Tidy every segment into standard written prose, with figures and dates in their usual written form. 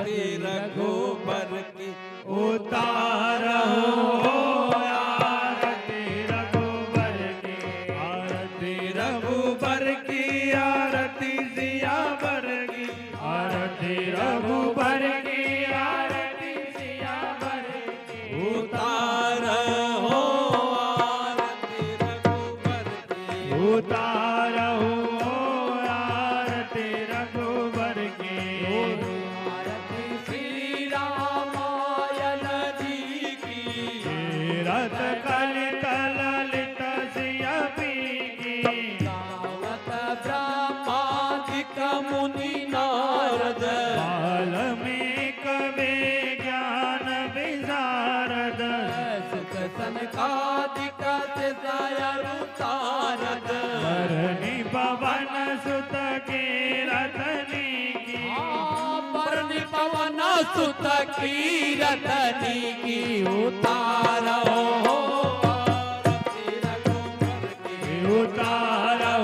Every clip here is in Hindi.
आरती रघुबर की उतारो आरती रघुबर की, आरती रघुबर की, आरती सियावर की, आरती रघुबर की, आरती सियावर की। उतारो आरती रघुबर की उतारो आरती रघुबर की, आरती श्री रामायण जी की रत कलित ललित सिया पी की, गावत ब्रह्मादिक मुनि नारद वाल्मीक वे ज्ञान विशारद, सुख सनकादिक सारद धरणी पवन सुत की रतनी की, परनि पवन सुत की रतनी की उतारो आरती रघुबर की उतारो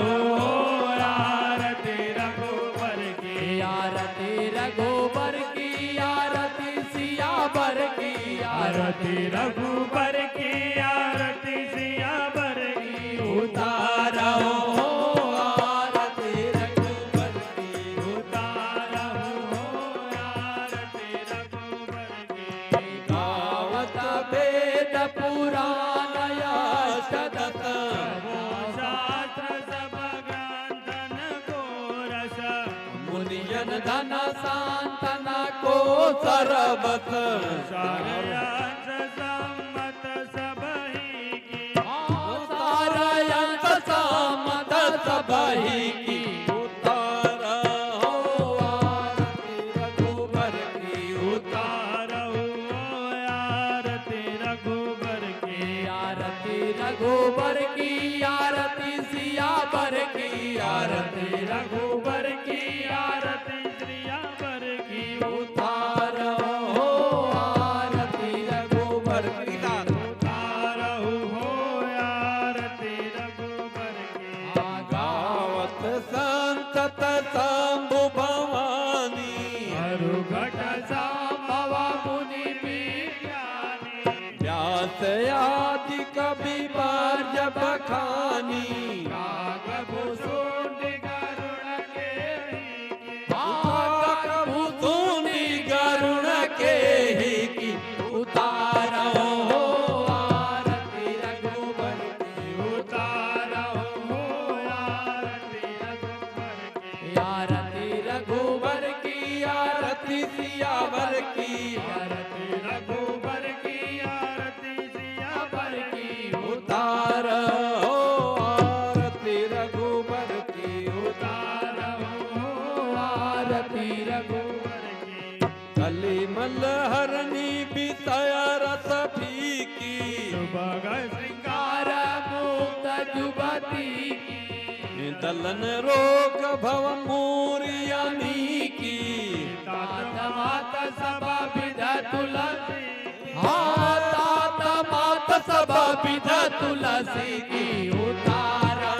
आरती रघुबर की, आरती रघुबर की आरती सियावर की आरती रघुबर की, आरती सियावर की। उतारो आरती रघुबर की उतारो आरती रघुबर की, गावत वेद पुराण यशदत शास्त्र सब ग्रंथन को रस, मुनियन धन सांतन को सरबत सारयंस सम्मत सबही की, सारयंस सम्मत सबही की उतारो आरती रघुबर की उतारो आरती रघुबर की, आरती रघुबर की आरती सियावर की आरती रघुबर की, आरती श्रियावर की। उतारो आरती रघुबर की उतारो आरती रघुबर की, गावत संतत शंभु भवानी मरुघट संभव मुनि विज्ञानी, व्यास आदि कवि वर्ज बखानी कागभूषुंड गरुड़ के की, भूतुनि गरुण के ही की उतारो आरती रघुबर की उतारो आरती रघुबर की, आरती रघुबर की आरती सियावर की आरती रघुबर की, आरती सियावर की। उतारो आरती रघुबर की उतारो आरती रघुबर की, कली मलहरनी विषय रस फीकी सुभग श्रृंगार मुक्त जुबती की, दलन रोग भव मूर्यनी की तात मात सब विध तुलसी की, तात मात सब विध तुलसी की उतारो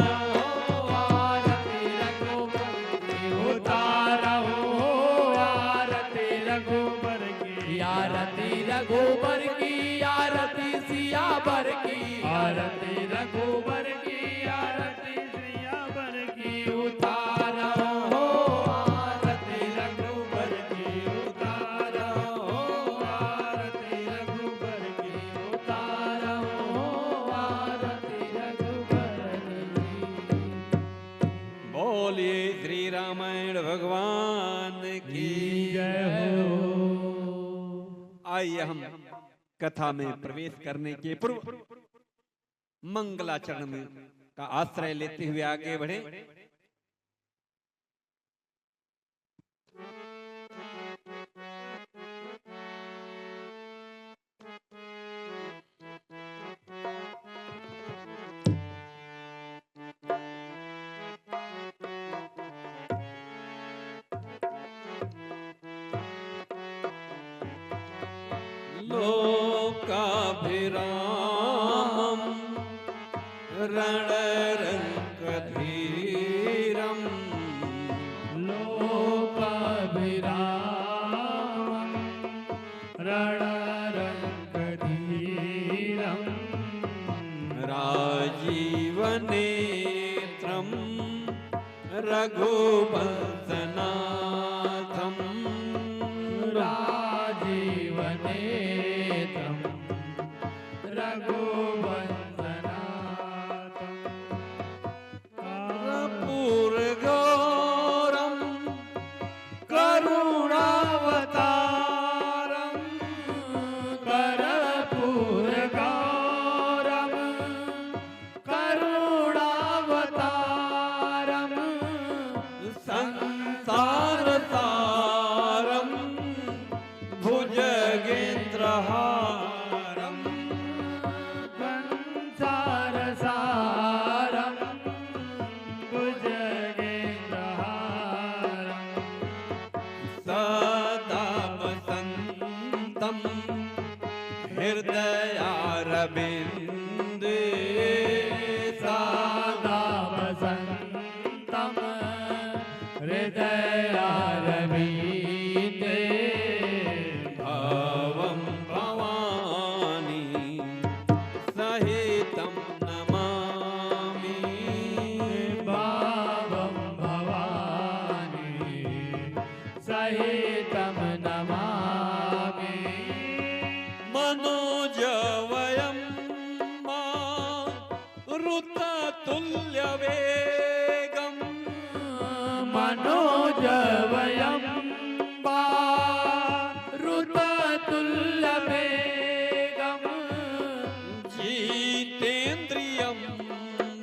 आरती रघुबर की उतारो आरती रघुबर की, आरती रघुबर की आरती सियावर की आरती रघुबर की, आरती श्रियावर की। उतारो आरती रघुबर की, उतारो आरती रघुबर की, उतारो आरती रघुबर की। बोलिए श्री रामायण भगवान की जय हो। आइए हम कथा में प्रवेश करने के पूर्व मंगलाचरण में का आश्रय लेते हुए आगे बढ़े। लोकाभिरामं रणरङ्गधीरं लोकाभिरामं रघुवंशनाथं राजीवनेत्रं रघुवंशनाथं कर्पूरगौरं करुणावतारं कर्पूरगौरं करुणावतारं संसारसारं भुजगेन्द्रहारं संसारसारं भुजगेन्द्रहारं सदा वसन्तं हृदयारविन्दे सदा वसन्तं हृदयारविन्दे भवं भवानी सहितं नमामि भावं भवानी सहितं नमामि मनोजवयं मारुततुल्यवेगं मनोजवयं मारुततुल्यवेगं जितेन्द्रियं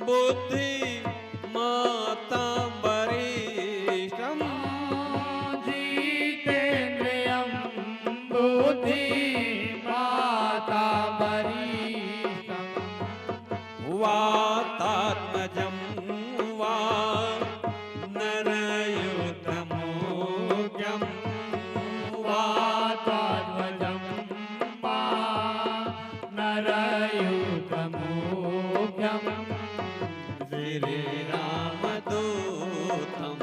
बुद्धिमतां जितेन्द्रियं बुद्धिमतां वातात्मजं वा नरयुतमोग्यं वातात्मजं वा नरयुतमोग्यं श्रीरामदूतं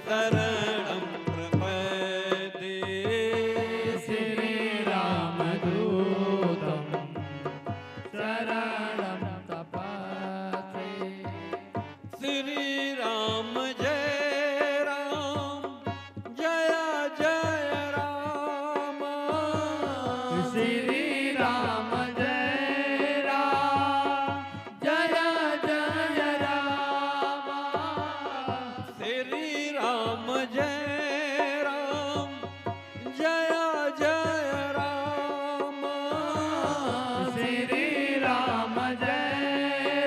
शरणं प्रपद्ये श्रीरामदूतं शरणं तपस्वे श्रीराम जय राम जय जय राम श्रीराम जय राम जय जय राम श्रीराम जय राम जय जय राम श्रीराम जय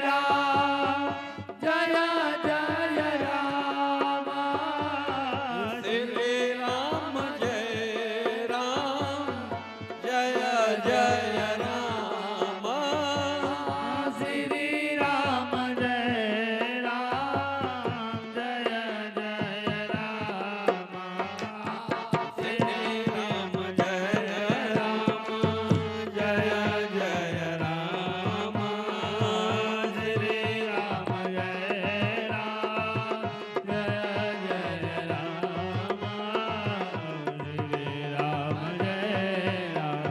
राम जय जय राम श्रीराम जय राम जय जय राम श्रीराम जय राम जय जय राम श्रीराम जय राम जय जय राम श्रीराम जय राम जय जय राम श्रीराम जय राम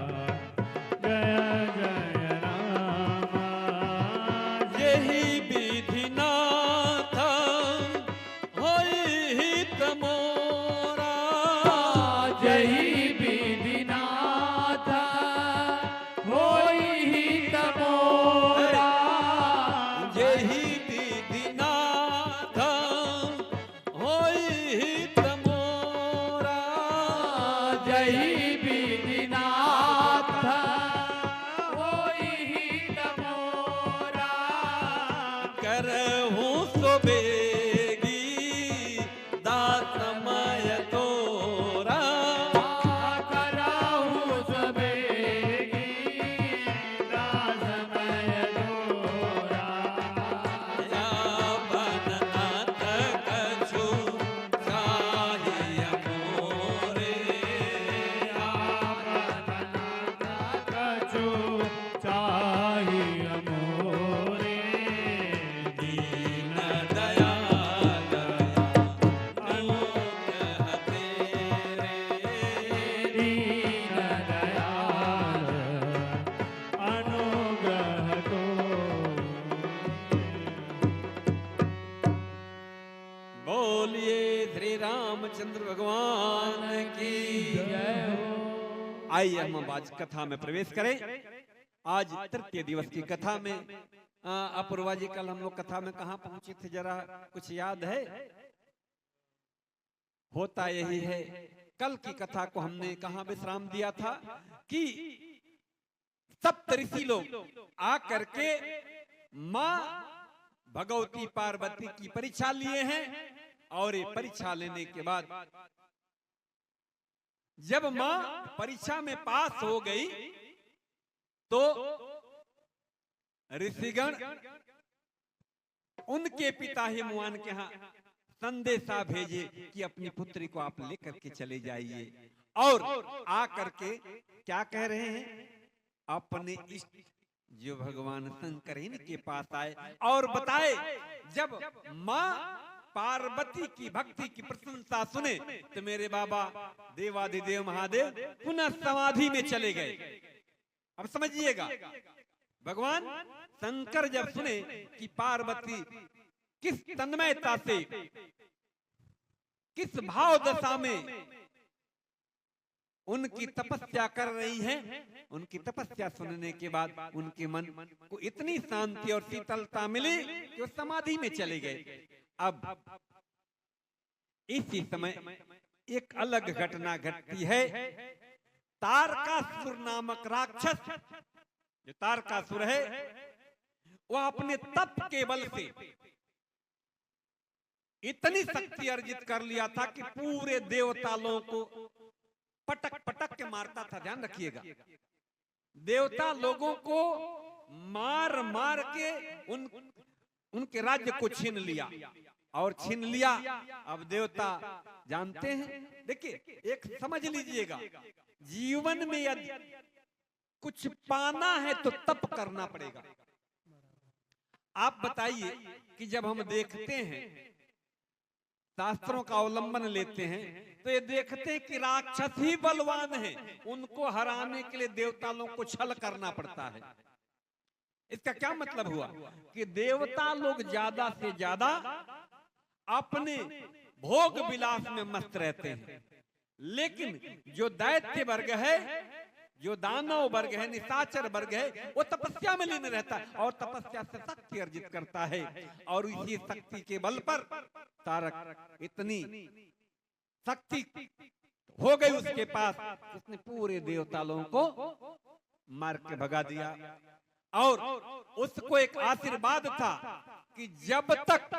जय जय राम यही विधिनाथ होई हित मोरा जही विधिनाथ होई हित मोरा यही विधिनाथ होई हित मोरा जही विधिनाथ होई हित मोरा करहूँ सुबेगी दासमय तोरा कराहु सबेगी दासमय दोरा या बनत कछु चाहिए मोरे कछु चाहिए मोरे दीन दयाल श्री रामचंद्र भगवान की जय हो। आइए हम आज कथा में प्रवेश करें। आज तृतीय दिवस की कथा में अपूर्वा जी, कल हम लोग कथा में कहाँ पहुंचे थे, जरा कुछ याद है? होता यही है, कल की कथा को हमने कहाँ विश्राम दिया था कि सप्तऋषि लोग आकर के माँ भगवती पार्वती की परीक्षा लिए हैं, और ये परीक्षा लेने के बाद जब माँ परीक्षा में पास हो गई तो ऋषिगण उनके पिता हिमवान के यहाँ संदेशा भेजे कि अपनी पुत्री को आप लेकर के चले जाइए, और आकर के क्या कह रहे हैं, अपने इष्ट जो भगवान शंकर इनके पास आए और बताए। जब माँ पार्वती की भक्ति की प्रशंसा सुने तो मेरे बाबा देवाधिदेव महादेव पुनः समाधि में चले गए। अब समझिएगा, भगवान शंकर जब सुने कि पार्वती किस तन्मयता से, किस भाव दशा में उनकी तपस्या कर रही है, उनकी तपस्या सुनने के बाद उनके मन को इतनी शांति और शीतलता मिली कि वो समाधि में चले गए। अब इसी समय एक अलग घटना घटती है। तारकासुर नामक राक्षस, जो तारकासुर है, वह अपने तप के बल से इतनी शक्ति अर्जित कर लिया था कि पूरे देवता लोगों को पटक पटक के मारता था। ध्यान रखिएगा, देवता लोगों को मार मार के उनके राज्य को छीन लिया, और छीन लिया। अब देवता जानते हैं, देखिए एक समझ लीजिएगा, जीवन में यदि कुछ पाना है तो तप करना पड़ेगा। आप बताइए कि जब हम देखते हैं, शास्त्रों का अवलंबन लेते हैं, तो ये देखते हैं कि राक्षस ही बलवान हैं, उनको हराने के लिए देवता लोगों को छल करना पड़ता है। इसका क्या मतलब हुआ कि देवता लोग ज्यादा से ज्यादा अपने भोग विलास में मस्त रहते हैं, लेकिन जो दैत्य वर्ग है, जो दानव वर्ग है, निशाचर वर्ग है, वो तपस्या में लीन रहता है और तपस्या से शक्ति अर्जित करता है। और इसी शक्ति के बल पर तारक इतनी शक्ति हो गई उसके पास, उसने पूरे देवता लोगों को मार के भगा दिया। और उसको एक आशीर्वाद था कि जब तक